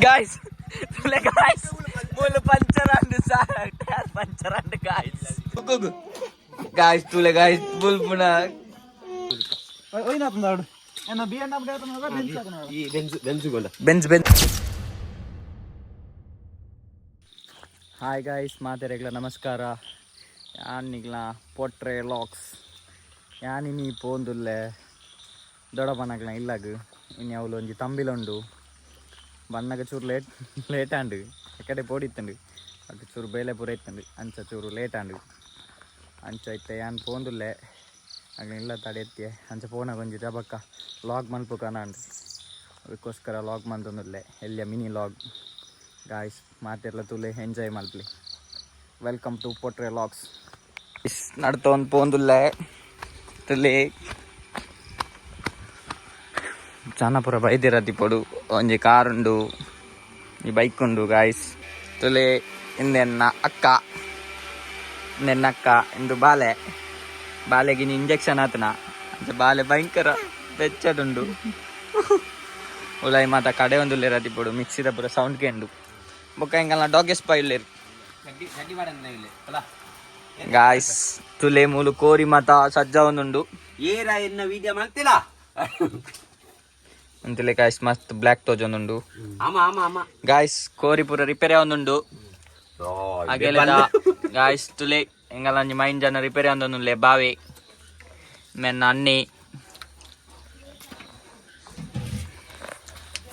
guys guys mulu pancaran sa tayar pancaran guys guys tule guys bul puna oy na tundaడుena biyan na bada benz hakuna ಈ Benz ಗೊಂಡ benz hi guys ಮಾತೆರೆಗ್ಲ ನಮಸ್ಕಾರ ಯಾನ್ ನಿಗ್ಲ ಪೊಟ್ರೆ LOX ಯಾನಿನಿ ಪೋಂದುಲ್ಲೆ ದೊಡಪನಗ್ಲ ಇಲ್ಲಗ್ ಇನ್ನು ಅವಳು ಒಂಜಿ ತಂಬಿಲುಂಡು ಬಣ್ಣಗ ಚೂರು late ಆಂಡು ಎಕಡೆ ಪೋಡಿತ್ತಂಡು ಅದು ಚೂರು ಬೇಲೆ ಪೂರ ಇತ್ತಂಡು ಅಂಚ ಚೂರು ಲೇಟ್ ಆಂಡು ಅಂಚ ಇತ್ತೆ ಯಾನ್ ಪೋಂದುಲ್ಲೆ ಆಗ ಇಲ್ಲ ತಡೆ ಎತ್ತಿ ಅಂಚ ಪೋನಾಗ ಒಂಜಿ ಜಬಕ್ಕ ಲಾಗ್ ಮಲ್ಪು ಕನಾಂಡು ಅದಕ್ಕೋಸ್ಕರ ಲಾಗ್ ಮಂತೊಂದುಲ್ಲೆ ಎಲ್ಲಿಯ ಮಿನಿ ಲಾಗ್ ಗಾಯ್ಸ್ ಮಾತೆಲ್ಲ ತುಲೆ ಎಂಜಾಯ್ ಮಲ್ಪಲಿ ವೆಲ್ಕಮ್ ಟು ಪೊಟ್ರೆ ಲಾಗ್ಸ್ ನಡ್ತೊಂದು ಪೋಂದುಲ್ಲೆ ತುಲೆ ಚಾನಪುರ ಬೈದಿರತಿ ಪೊಡು ಒಂಜಿ ಕಾರ್ ಉಂಡು ಈ ಬೈಕ್ ಉಂಡು ಗಾಯ್ಸ್ ತುಲೆ ಇಂದೆನ್ನ ಅಕ್ಕ ಇಂದು ಬಾಲೆಗಿನ ಇಂಜೆಕ್ಷನ್ ಆತನ ಅಂತ ಬಾಲೆ ಭಯಂಕರ ಬೆಚ್ಚದುಂಡು ಉಲಾಯಿ ಮಾತ ಕಡೆ ಒಂದು ರತಿ ಪೊಡು ಮಿಕ್ಸಿದ ಪೂರ ಸೌಂಡ್ ಕೇಂಡು ಬೊಕ್ಕ ಹಿಂಗಲ್ಲ ಡಾಗೆಸ್ ಪಾಯಿಲ್ಲೇರು ಗಾಯ್ಸ್ ತುಲೆ ಮೂಲು ಕೋರಿ ಮಾತ ಸಜ್ಜ ಒಂದುಂಡು ಏರ ಎನ್ನ ವೀಡಿಯೋ ಮಾಡ್ತಿಲ್ಲ ಅಂತಲೇ ಗಾಯ್ಸ್ ಮಸ್ತ್ ಬ್ಲ್ಯಾಕ್ ತೋಜೊಂದುಂಡು ಗಾಯ್ಸ್ ಕೋರಿ ಪೂರ ರಿಪೇರಿ ಒಂದುಂಡು ಹಾಗೆಲ್ಲ ಗಾಯ್ಸ್ ತುಲೆ ಎಂಗಲ್ಲ ಒಂಜಿ ಮೈನ್ ಜನ ರಿಪೇರಿ ಒಂದೊಂದುಲ್ಲೆ ಬಾವೆ ಮೆನ್ನ ಅನ್ನಿ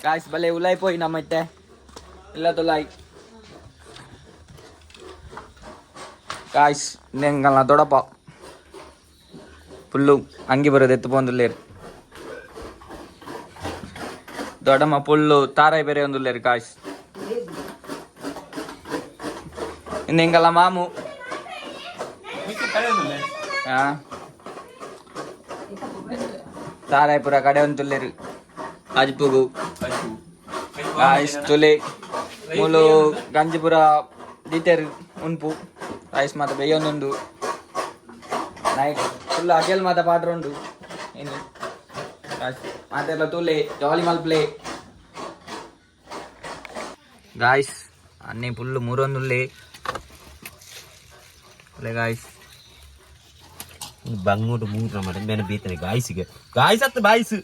ಗಾಯ್ಸ್ ಬಲೆ ಉಲಾಯ್ ಪೋಯಿ ನಮ್ಮೈತೆ ಇಲ್ಲ ತುಲಾಯ್ ಗಾಯ್ಸ್ ಎಂಗಲ್ಲ ದೊಡಪ ಫುಲ್ಲು ಅಂಗಿ ಬರೋದು ಎತ್ತು ಪೋಂದುಲ್ಲೇರು ದೊಡ್ಡಮ್ಮ ಫುಲ್ಲು ತಾರಾಯಿ ಬೇರೆ ಒಂದುಲ್ಲೇರು ಗಾಯ್ಸ್ ಇನ್ನು ಹೆಂಗಲ್ಲ ಮಾಮು ತಾರಾಯಿಪುರ ಕಡೆ ಒಂದು ತುಲ್ಲೇರು ಅಜ್ಪುಗು ಗಾಯ್ಸ್ ತುಲೆ ಮೂಲು ಗಂಜಿಪುರ ದೀತೆರು ಉನ್ಪು ರೈಸ್ ಮಾತ ಬೇಯೊಂದುಂಡು ನೈಟ್ ಫುಲ್ ಅಗೆಲ್ ಮಾತ ಪಾಡ್ರ ಉಂಡು ಏನು ಮಾತೆಲ್ಲ ತುಲೆ ಜಾಲಿ ಮಲ್ಪ್ಲೆ ಗಾಯ್ಸ್ ಅನ್ನೆ ಫುಲ್ಲು ಮೂರೊಂದುಲ್ಲೆ ಗಾಯ್ಸ್ ಬಂಗೋಡು ಮೂತ್ರ ಮಾಡಿ ಬೇನೆ ಬೀತನೆ ಗಾಯ್ಸಿಗೆ ಗಾಯ್ಸ್ ಹತ್ತು ಬಾಯ್ಸು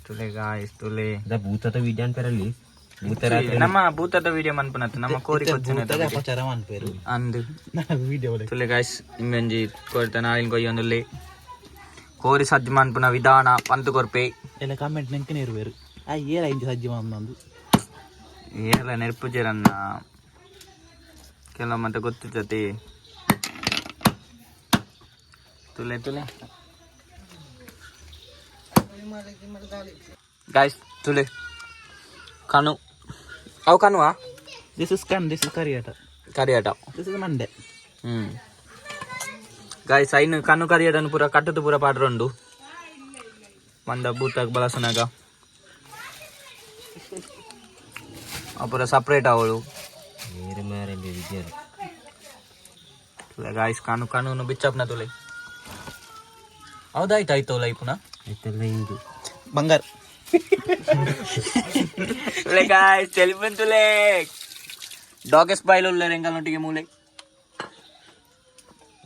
ತುಲೆ ಗಾಯ್ಸ್ ತುಲೆ ಭೂತದ ವಿಡಿಯೋ ಅನ್ಪೇರಲ್ಲಿ ನಮ್ಮ ಭೂತದ ವಿಡಿಯೋ ಮನ್ಪನತ್ತು ನಮ್ಮ ಕೋರಿ ಅಂದು ತುಲೆ ಗಾಯ್ಸ್ ನಿಮ್ಮಂಜಿ ಕೋರಿತ ನಾಳಿನ ಕೊಯ್ಯೊಂದುಲ್ಲೆ ಕೋರಿ ಸಜ್ಜು ಮನ್ಪುನ ವಿಧಾನ ಪಂತು ಕೊರ್ಪೆ ಎಲ್ಲ ಕಾಮೆಂಟ್ ನೆಂಕನೇ ಇರುವೇರು ಏಲ ಇಂಚ ಸಜ್ಜಿ ಮಂದು ಏಲ ನೆರ್ಪುಜರನ್ನ ಕೆಲವು ಮತ್ತೆ ಗೊತ್ತಿರ್ತತಿ ತುಲೆ ಗಾಯ್ಸ್ ತುಲೆ ಕನು ಅವು ಕನುವಾ ದಿಸ್ ಇಸ್ ಕರಿಯಾಟ ದಿಸ್ ಇಸ್ ಮಂಡೆ ಗಾಯ್ಸ್ ಐನು ಕಣ್ಣು ಕರಿಯಡನ್ನು ಪೂರ ಕಟ್ಟದು ಪೂರ ಪಾಡ್ರಂಡು ಮಂದ ಬೂತಾಗ ಬಳಸನಾಗ ಪೂರ ಸಪ್ರೇಟ್ ಅವಳು ಗಾಯ್ಸ್ ಕಣ್ಣು ಬಿಚ್ಚಪ್ನ ತುಲೆ ಹೌದಾಯ್ತಾಯ್ತು ಲೈ ಪುನಃ ಬಂಗಾರ ತುಲೆ ಗಾಯ್ಸ್ ಟೆಲಿಫೋನ್ ತುಲೆ ಡಾಗೆಸ್ ಬಾಯ್ಲ್ ಉಳ್ಳೆ ಎಂಗಲ್ನೊಟ್ಟಿಗೆ ಮೂಲೆ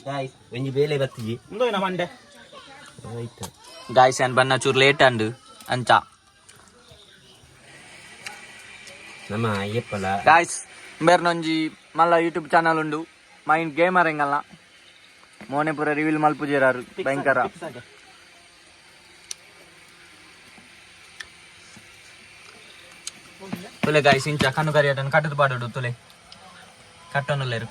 ಗಾಯ್ಸ್ ಒಂಜಿ ಬೇಲೆ ಬತ್ತಿಜಿ ಮುಂದೋಯ್ನ ಮಂಡೆ ಆಯ್ತು ಗಾಯ್ಸ್ ಏನ್ ಬನ್ನ ಚೂರು ಲೇಟ್ ಅಂಡು ಅಂಚ ನಮ್ಮ ಅಯ್ಯಪ್ಪಲ ಗಾಯ್ಸ್ ಬೇರ್ನೊಂಜಿ ಮಲ್ಲ ಯೂಟ್ಯೂಬ್ ಚಾನಲ್ ಉಂಡು ಮೈಂಡ್ ಗೇಮರ್ ಎಂಗಲ್ಲ ಮೋನೆ ಪೂರ ರಿವೀಲ್ ಮಲ್ಪುಜೇರಾರು ಭಯಂಕರ ತುಲೆ ಗಾಯ್ಸ್ ಇಂಚ ಕಣ್ಣು ಕರಿಯಟನ್ನು ಕಟ್ಟದು ಪಾಡೋಡು ತುಲೆ ಕಟ್ಟೊನ್ನುಲ್ಲೇರು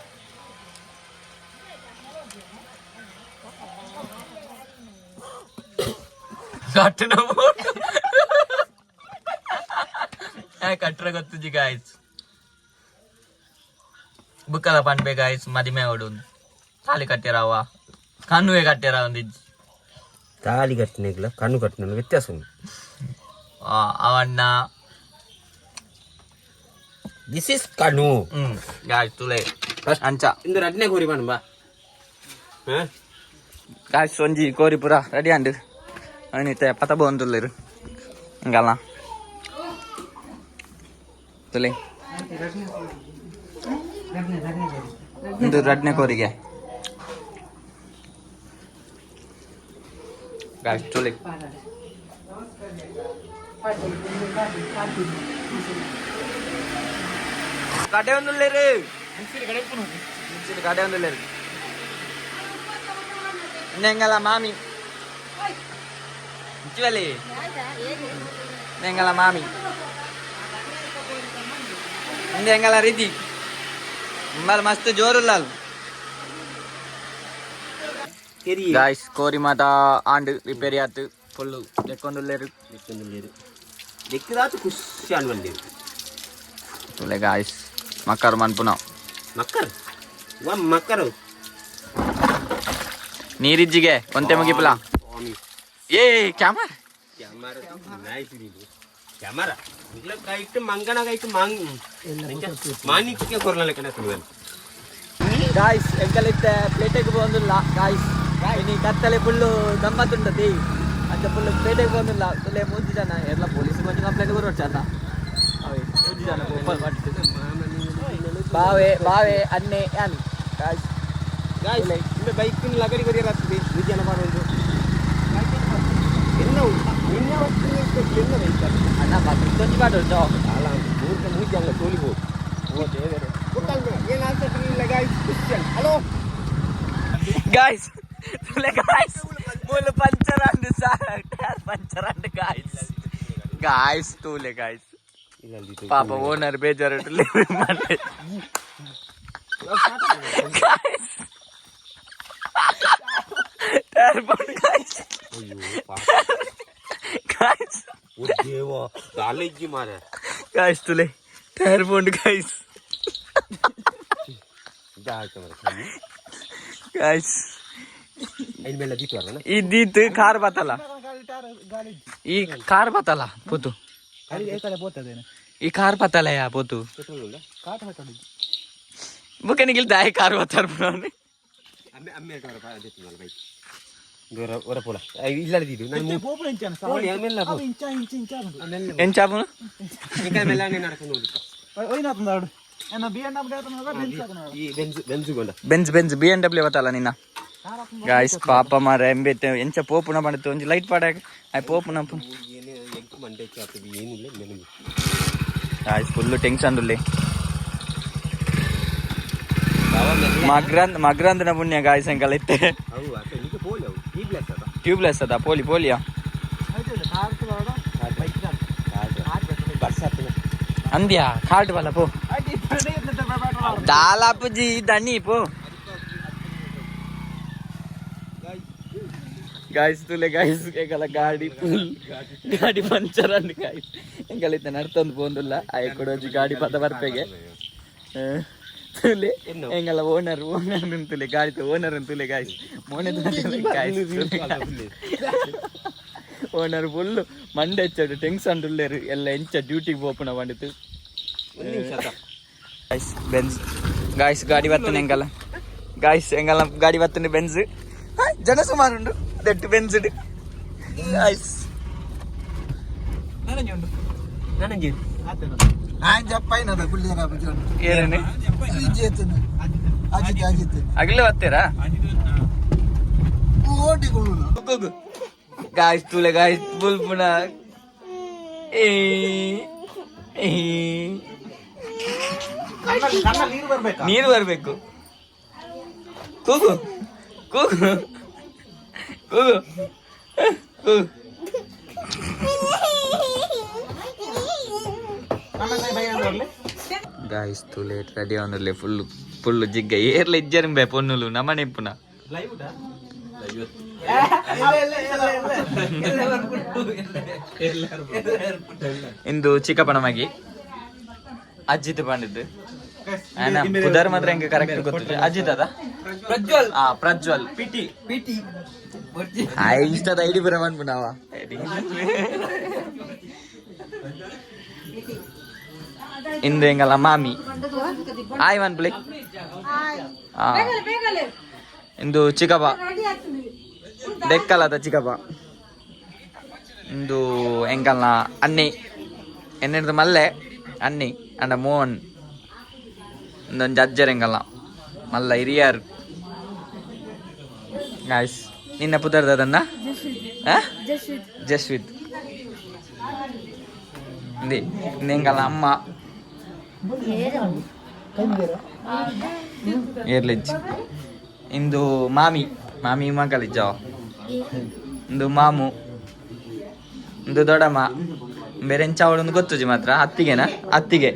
ಕಟ್ರ ಗೊತ್ತುಜಿ ಗಾಯ್ಸ್ ಬುಕ್ಕಲ ಪಂಡ್ಬೆ ಗಾಯ್ಸ್ ಮದಿಮೆ ಅವಡು ತಾಲಿ ಕಟ್ಟಿರಾವ ಕಣ್ಣುವೆ ಕಟ್ಟಿರ ಒಂದಿಜ್ಜಿ ತಾಲಿ ಕಟ್ಟಿನ ಕಣ್ಣು ಕಟ್ಟಿನ ವ್ಯತ್ಯಾಸ ಉಂಟು ಅವಣ್ಣ ದಿಸ್ ಇಸ್ ಕಣ್ಣು ಗಾಯ್ಸ್ ತುಲೆ ಅಂಚ ಇಂದು ರಡ್ನೆ ಕೋರಿ ಬಣ್ಣ ಬಾ ಗಾಯ್ಸ್ ಒಂಜಿ ಕೋರಿ ಪೂರ ರೆಡಿ ಅಂಡು ಅಣಿತೆ ಪತ ಬಂದುಲ್ಲೇರು ಹಂಗಲ್ಲ ತುಲೆ ಇದು ರಡ್ನೆ ಕೋರಿಗೆ ಗಾಯ್ಸ್ ತುಲೆ ಕಡೆ ಒಂದುಳ್ಳೇರು ಕಡೆ ಒಂದುಳ್ಳೇರು ನೆಂಗಲ ಮಾಮಿ ಚಿವಲಿ ನೆಂಗಲ ಮಾಮಿ ನೆಂಗಲ ರೀತಿ mbal mast joru lal guys kori mata and repair yattu full lekondulleru dekkidaatu kushan valleru tule guys makar man puna makkar wa makkaru ನೀರಿಜ್ಜಿಗೆ ಒಂತೆ ಮುಗಿಪುಲ ಏ ಕ್ಯಾಮರಾ nice video camera ಇಲ್ಲ ಕೈಟ್ ಮಂಗನ ಕೈಟ್ ಮಾಣಿಕ್ಯ ಕೊರಲ ಕಡೆ ಸುಳ್ಳು ಗಾಯ್ಸ್ ಎಂಕಲಿತ್ತೆ ಪ್ಲೇಟಿಗೆ ಬಂದಿಲ್ಲ ಗಾಯ್ಸ್ ಇನಿ ಕತ್ತಲೆ ಫುಲ್ಲು ಗಮ್ಮತ್ತುಂಟತಿ ಅಂತ ಫುಲ್ ಪ್ಲೇಟಿಗೆ ಬಂದಿಲ್ಲ ತುಲೆ ಮೂಜಿ ಜನ ಎಲ್ಲ ಪೊಲೀಸ್ ಬಂದು ಕಂಪ್ಲೇಂಟ್ ಬರೋದು ಚಂದ ಅವೇ ಮೂಜಿ ಜನ ಓಪನ್ ಮಾಡ್ತಿದ್ದೆ ಬಾವೆ ಅನ್ನೆ ಯಾನ್ ಗಾಯ್ಸ್ ಗಾಯ್ಸ್ ಇಂದ ಬೈಕ್ ಲಗಡಿ ಕೊರಿಯರಾಗ್ತದೆ ವಿಜಯನ ಮಾಡೋದು ಇನ್ನೂ ಅಣ್ಣ ಮತ್ತೊಂದು ಮಾಡೋದು ಅಲ್ಲ ಮೂರ್ತಿ ಹಂಗ ತೋಲಿಬೋದು ಓ ದೇವರೇ ಏನಾಗ್ತದೆ guys Christian hello guys tule guys mulu pancer and tire pancer and guys tule guys papa owner bejar tule mane guys tire pon guys guys ಓ ದೇವ ಕಾಲೇಜಿ ಮಾರ guys tule tire pon guys guys ಐನ್ ಮೇಲೆ ದೀತು ಅಲ್ಲ ಇದ್ದಿತ್ತು car ಬತ್ತಲ್ಲ ಈ car ಬತ್ತಲ್ಲ ಪೋತು ಈ car ಬತ್ತಲ್ಲ ಯಾ ಪೋತು ಬುಕ್ಕನಿಗೆ ಇಲ್ದಾಯ car ಬತ್ತಾರ ಪುನಃ ಅಮ್ಮೆ ಅಮ್ಮೆ ಕಾರ್ ಅದಕ್ಕೆ ಮೇಲೆ ಬೈಕ್ ದೂರ ಹೊರ ಪೋಲ ಇಲ್ಲದಿದ್ದು ನಾನು ಪೋಲಿ ಆಮೇಲೆ ಪೋ ಏನ್ ಚಾಪುನು ಈಗ ಮೇಲೆ ನಾನು ನಡ್ಕೊಂಡು ಹೋಗ್ತಾ ಒಯ್ನಾತಂದಾಡು ಎನ್ನ ಬೆಂಜ್ BMW ಬತ್ತಲ್ಲ ನಿನ್ನ ಗಾಯ್ಸ್ ಪಾಪ ಮಾರ ಎಂಬೆತ್ತೆ ಎಂಚ ಪೋಪುನ ಬಂದಿತ್ತು ಒಂಜಿ ಲೈಟ್ ಪಾಡಾಗ ಆಯ್ ಪೋಪುನ ಏನು ಎಂಕು ಮಂಡೆ ಆಗ್ತದೆ ಏನಿಲ್ಲ ನನಗೆ ಗಾಯ್ಸ್ ಫುಲ್ ಟೆನ್ಷನ್ ಉಲ್ಲಿ ಮಗ್ರಂದನ ಪುಣ್ಯ ಗಾಯ್ಸ್ ಎಂಕಲ್ ಇತ್ತೆ ಅವು ಅಕ್ಕ ಈಗ ಪೋಲಿ ಅವು ಟ್ಯೂಬ್ಲೆಸ್ ಅದ ಪೋಲಿಯಾ ಅಂದ್ಯಾ ಕಾರ್ಡ್ ಬಲ್ಲ ಪೋ ದಾಲಾಪುಜಿ ದಣ್ಣಿ ಪೋ ಗಾಯ್ಸ್ ತುಲೆ ಗಾಯ್ಸ್ ಎಂಕಲ ಗಾಡಿ ಫುಲ್ ಗಾಡಿ ಪಂಚರ್ ಅಂದ್ ಗಾಯ್ಸ್ ಎಂಕಲಿತ್ತ ನಡ್ತೊಂದು ಪೋಂದುಲ್ಲ ಆಯ್ ಕೊಡೋಜಿ ಗಾಡಿ ಪದ ಬರ್ಪೆಗೆ ತುಲೆ ಎಂಗಲ ಓನರ್ ತುಲೆ ಗಾಡಿ ಓನರ್ ತುಲೆ ಗಾಯ್ಸ್ ಮೋನೆ ಓನರ್ ಫುಲ್ ಮಂಡೆ ಹೆಚ್ಚಾಡು ಟೆನ್ಷನ್ ಉಳ್ಳೇರು ಎಲ್ಲ ಎಂಚ ಡ್ಯೂಟಿಗೆ ಪೋಪುನ ಬಂದಿತ್ತು ಗಾಯ್ಸ್ ಬೆನ್ಸ್ ಗಾಯ್ಸ್ ಗಾಡಿ ಬರ್ತನೆ ಎಂಗಲ್ಲ ಗಾಯ್ಸ್ ಎಂಗಲ್ಲ ಗಾಡಿ ಬರ್ತನೆ ಬೆನ್ಸ್ ಜನ ಸುಮಾರು ಉಂಡು ದಟ್ಟು ಬೆನ್ಸ್ ಗಾಯ್ಸ್ ನನಗೆ ಏನೇನು ಅಗಲೇ ಬರ್ತೀರಾ ಗಾಯ್ಸ್ ತುಲೆ ಗಾಯ್ಸ್ ಬುಲ್ ಪುನಃ ನೀರು ಬರ್ಬೇಕು ಕೂಗು ಕೂಗು ಕೂಗು ಕೂಗು ಗಾಯ್ಸ್ ತುಲೆ ರೆಡಿ ಅವನಲ್ಲಿ ಫುಲ್ ಜಿಗ್ಗ ಏರ್ಲ ಇಜ್ಜರಿಂಬೆ ಪೊನ್ನುಲು ನಮನೆ ಪುನ ಇಂದು ಚಿಕ್ಕಪ್ಪನ ಮಗಿ ಅಜ್ಜಿತ್ ಬಂದಿದ್ದು ಪುದರ್ ಮಾತ್ರ ಹೆಂಗೆ ಕರೆಕ್ಟ್ ಗೊತ್ತಿದೆ ಅಜಿತ್ ಅದ ಪ್ರಜ್ವಲ್ ಪಿಟಿ ಇಷ್ಟದ ಐಡಿ ಬರ ಮಾಡ್ಬಿಡವ ಇಂದು ಹೆಂಗಲ್ಲ ಮಾಮಿ ಆಯ್ ಒನ್ ಪ್ಲೇ ಇಂದು ಚಿಕ್ಕಪ್ಪ ಬೆಕ್ಕಲ್ಲದ ಚಿಕ್ಕಪ್ಪ ಇಂದು ಹೆಂಗಲ್ಲ ಅನ್ನಿ ಎನ್ನೆಡ್ದು ಮಲ್ಲೆ ಅನ್ನಿ ಅಂಡ ಮೋಹನ್ ಒಂದೊಂದು ಅಜ್ಜರಂಗಲ್ಲ ಮಲ್ಲ ಹಿರಿಯರು ಗಾಯ್ಸ್ ನಿನ್ನ ಪುದರ್ದನ್ನ ಜಸ್ವಿತ್ ನಿಂಗಲ್ಲ ಅಮ್ಮ ಏರ್ಲಿಜ್ ಇಂದು ಮಾಮಿ ಮಗಳಿಜ್ಜ ಇಂದು ಮಾಮು ಇಂದು ದೊಡ್ಡಮ್ಮ ಬೇರೆ ಎಂಚಾವಳು ಒಂದು ಗೊತ್ತುಜಿ ಮಾತ್ರ ಅತ್ತಿಗೆನಾ ಅತ್ತಿಗೆ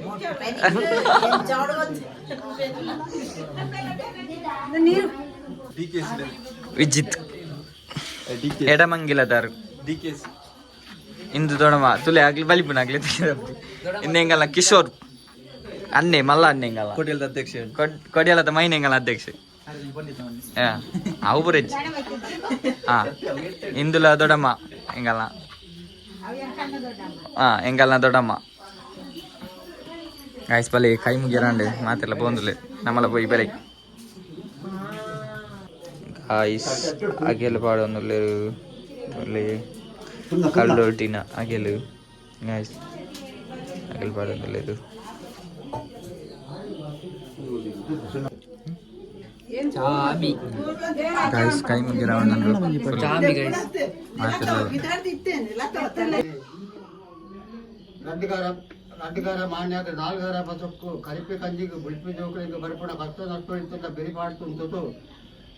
ವಿಜಿತ್ ಎಡಮಂಗಿಲದಾರು ಇಂದು ದೊಡಮ ತುಲೆ ಆಗ್ಲಿ ಬಲಿಪುನಾಗ್ಲಿ ಇನ್ನೆಂಗಲ್ಲ ಕಿಶೋರ್ ಅನ್ನೆ ಮಲ್ಲ ಅನ್ನೆಂಗಲ್ಲ ಕೊಡಿಯಲ್ಲದ ಮೈನೆಂಗಲ್ಲ ಅಧ್ಯಕ್ಷ ಅವು ಬುರೆಜ್ ಹಾ ಇಂದುಲ ದೊಡಮ್ಮ ಎಂಗಲ್ಲ ಎಂಗಲ್ಲ ದೊಡ್ಡಮ್ಮ ಗಾಯ್ಸ್ ಬಲೆ ಕೈ ಮುಗಿಯರಾಂಡು ಮಾತೆಲ್ಲ ಬೋಂದುಲೆ ನಮ್ಮಲ್ಲ ಪೋಯಿ ಬೆಲೆ ಗಾಯ್ಸ್ ಅಗೆಲು ಪಾಡೊಂದುಲ್ಲೆರು ಕಲ್ಲೊಟ್ಟಿನ ಅಗೆಲು ಗಾಯ್ಸ್ ಅಗೆಲು ಪಾಡೊಂದುಲ್ಲೆರು ಗಾಯ್ಸ್ ಕೈ ಮುಗಿಯರಾಂಡು ರಡ್ಡಿಗಾರ ಮಾನ್ಯಾಗ ನಾಲ್ಗಾರ ಬಸಕ್ಕು ಕರಿಪೆ ಕಂಜಿಗೆ ಬುಲ್ಪಿ ಜೋಕಳಿಗೆ ಬರ್ಪಣ ಕಷ್ಟ ನಷ್ಟ ಇರ್ತದ ಬೆರಿಪಾಡ್ತುಂಟು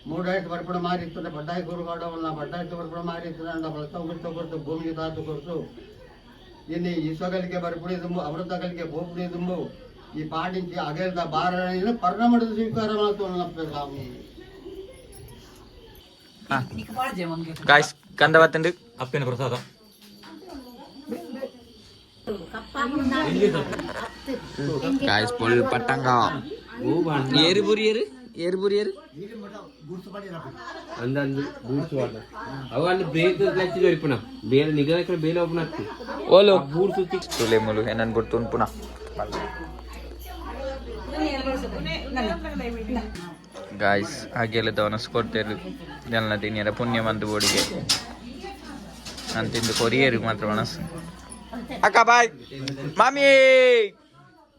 ಮೂಡಾಯ್ತು ಬರ್ಪಣ ಮಾರಿರ್ತದೆ ಬಡ್ಡಾಯಿ ಗುರುಗಾಡವನ್ನ ಬಡ್ಡಾಯ್ತು ಬರ್ಪಣ ಮಾರಿರ್ತದೆ ಅಂಡ ಬಳಸ ಕೊಡ್ತು ಭೂಮಿಗೆ ತಾತು ಕೊಡ್ತು ಇನ್ನು ಇಸಗಲಿಗೆ ಬರ್ಪುಣಿ ದುಂಬು ಅಮೃತಗಲಿಗೆ ಬೋಪುಣಿ ದುಂಬು ಈ ಪಾಟಿಂಚಿ ಅಗೆಲ್ದ ಬಾರಣಿನ ಪರ್ಣಮಡದ ಸ್ವೀಕಾರ ಮಾಡ್ತು ಸ್ವಾಮಿ ಗಾಯ್ಸ್ ಕಂದವತ್ತಂಡು ಅಪ್ಪಿನ ಪ್ರಸಾದ ಗಾಯ್ಸ್ ಪೊಲ್ ಪಟ್ಟಂಗ ಏರು ಬುರಿಯರು ಅಂದಂದು ಬೂಟ್ಸ್ ವಾಡ ಅವಂದು ಬ್ರೇಕ್ ಲಚ್ಚಿ ಜೊರಿಪುನ ಬೇರೆ ನಿಗಾ ఇక్కడ ಬೇಲೆ ಓಪನ್ ಆಗ್ತಿ ಓಲೋ ಬೂಟ್ಸ್ ತಿಕ್ ತುಲೆ ಮುಲು ಏನನ್ ಗುರ್ತುನ್ ಪುನಃ ಗಾಯ್ಸ್ ಹಾಗೆಲ್ಲ ದವನಸ್ ಕೊಡ್ತೇರು ಎಲ್ಲ ತಿನ್ನಿಯರ ಪುಣ್ಯ ಮಂದು ಬೋಡಿಗೆ ಅಂತಿಂದು ಕೊರಿಯರು ಮಾತ್ರ ಮನಸ್ಸು ಅಕ್ಕ ಬಾಯ್ ಮಾಮಿ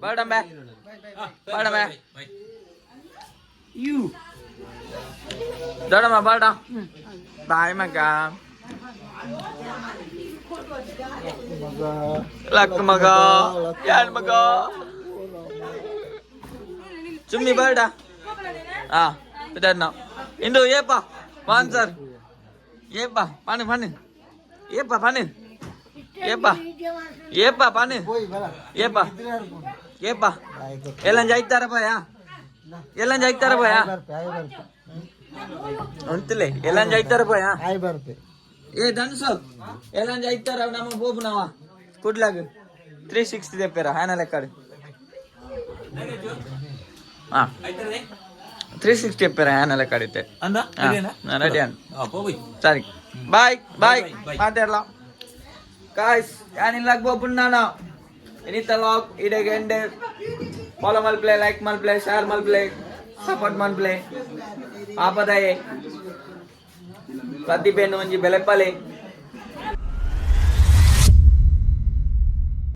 ಬಾಡಂಬೆ ದೊಡ್ಡಮ್ಮ ಬಾಡ ಬಾಯ್ ಮಗ ಲಕ್ ಮಗ ಯಾರ್ ಮಗ ಚುಮ್ಮಿ ಬಾಡ ಇದನ್ನ ಇಂದು ಏಪ ಸ್ಪಾನ್ಸರ್ ಏಪ ಪನು ಏಪ ಪನು ಏಪ ಪನು ಏಪ ಎಲ್ಲ ಜಾಯ್ತಾರ ಭಯ ಅಂತಿಲ್ಲ ಎಲ್ಲ ಜಾಯ್ತಾರ ಭಯ ಏ ಧನ್ಸು ಎಲ್ಲ ಜಾಯ್ತಾರ ನಮ್ಮ ಬೋಬು ನಾವ ಕುಡ್ಲಾಗ 360 ತೆಪ್ಪೇರ ಹ್ಯಾನ ಲೆಕ್ಕಾಡು 360 ತೆಪ್ಪೇರ ಹ್ಯಾನ ಲೆಕ್ಕಾಡುತ್ತೆ ರೆಡಿ ಸರಿ ಬಾಯ್ ಮಾತಾಡಲ guys yanin lag bobunna na inita log idege end follow mal play like mal play share mal play support mal play apadaye prati benu onji bele pale